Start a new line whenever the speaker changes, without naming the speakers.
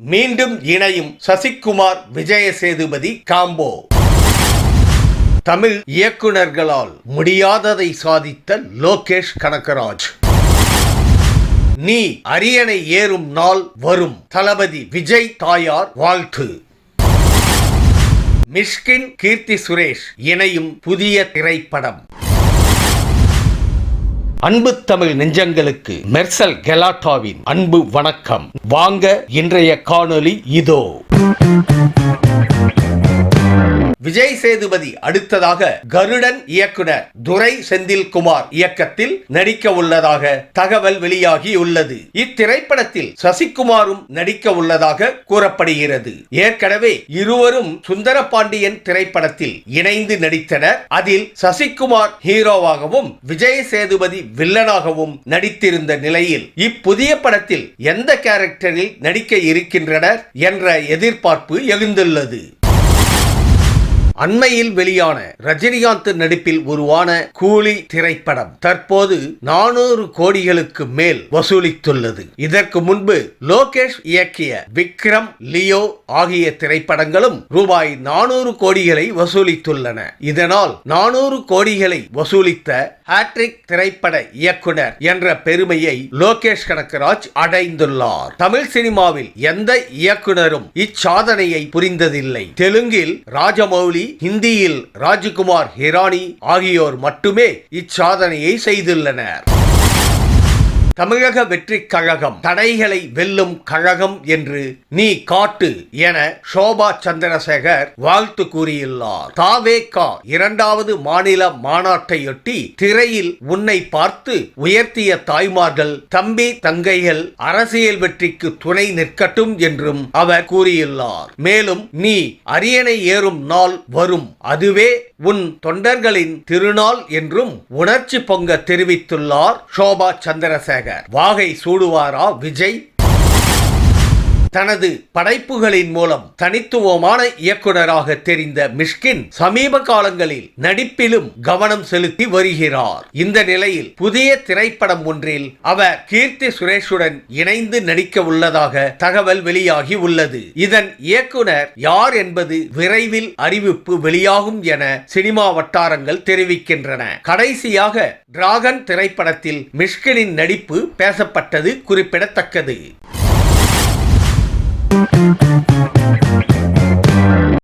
மீண்டும் இணையும் சசிகுமார் விஜயசேதுபதி காம்போ. தமிழ் இயக்குனர்களால் முடியாததை சாதித்த லோகேஷ் கனகராஜ். நீ அரியணை ஏறும் நாள் வரும். தளபதி விஜய் தாயார் வாழ்த்து. மிஷ்கின் கீர்த்தி சுரேஷ் இணையும் புதிய திரைப்படம். அன்பு தமிழ் நெஞ்சங்களுக்கு மெர்சல் கெலாட்டாவின் அன்பு வணக்கம். வாங்க இன்றைய காணொளி இதோ. விஜய் சேதுபதி அடுத்ததாக கருடன் இயக்குனர் துரை செந்தில்குமார் இயக்கத்தில் நடிக்க உள்ளதாக தகவல் வெளியாகியுள்ளது. இத்திரைப்படத்தில் சசிகுமாரும் நடிக்க உள்ளதாக கூறப்படுகிறது. ஏற்கனவே இருவரும் சுந்தரபாண்டியன் திரைப்படத்தில் இணைந்து நடித்தனர். அதில் சசிகுமார் ஹீரோவாகவும் விஜய் சேதுபதி வில்லனாகவும் நடித்திருந்த நிலையில் இப்புதிய படத்தில் எந்த கேரக்டரில் நடிக்க இருக்கின்றனர் என்ற எதிர்பார்ப்பு எழுந்துள்ளது. அண்மையில் வெளியான ரஜினிகாந்த் நடிப்பில் உருவான கூலி திரைப்படம் தற்போது 400 கோடிகளுக்கு மேல் வசூலித்துள்ளது. இதற்கு முன்பு லோகேஷ் இயக்கிய விக்ரம், லியோ ஆகிய திரைப்படங்களும் ரூபாய் 400 கோடிகளை வசூலித்துள்ளன. இதனால் 400 கோடிகளை வசூலித்த ஹாட்ரிக் திரைப்பட இயக்குனர் என்ற பெருமையை லோகேஷ் கனகராஜ் அடைந்துள்ளார். தமிழ் சினிமாவில் எந்த இயக்குனரும் இச்சாதனையை புரிந்ததில்லை. தெலுங்கில் ராஜமௌலி, ஹிந்தியில் ராஜ்குமார் ஹிரானி ஆகியோர் மட்டுமே இச்சாதனையை செய்துள்ளனர். தமிழக வெற்றி கழகம் தடைகளை வெல்லும் கழகம் என்று நீ காட்டு என சோபா சந்திரசேகர் வாழ்த்து கூறியுள்ளார். தாவேகா 2வது மாநில மாநாட்டையொட்டி திரையில் உன்னை பார்த்து உயர்த்திய தாய்மார்கள், தம்பி, தங்கைகள் அரசியல் வெற்றிக்கு துணை நிற்கட்டும் என்றும் அவர் கூறியுள்ளார். மேலும் நீ அரியணை ஏறும் நாள் வரும், அதுவே உன் தொண்டர்களின் திருநாள் என்றும் உணர்ச்சி பொங்க தெரிவித்துள்ளார் சோபா சந்திரசேகர். வாகை சூடுவாரா விஜய்? தனது படைப்புகளின் மூலம் தனித்துவமான இயக்குனராக தெரிந்த மிஷ்கின் சமீப காலங்களில் நடிப்பிலும் கவனம் செலுத்தி வருகிறார். இந்த நிலையில் புதிய திரைப்படம் ஒன்றில் அவர் கீர்த்தி சுரேஷுடன் இணைந்து நடிக்க உள்ளதாக தகவல் வெளியாகி உள்ளது. இதன் இயக்குனர் யார் என்பது விரைவில் அறிவிப்பு வெளியாகும் என சினிமா வட்டாரங்கள் தெரிவிக்கின்றன. கடைசியாக டிராகன் திரைப்படத்தில் மிஷ்கினின் நடிப்பு பேசப்பட்டது குறிப்பிடத்தக்கது.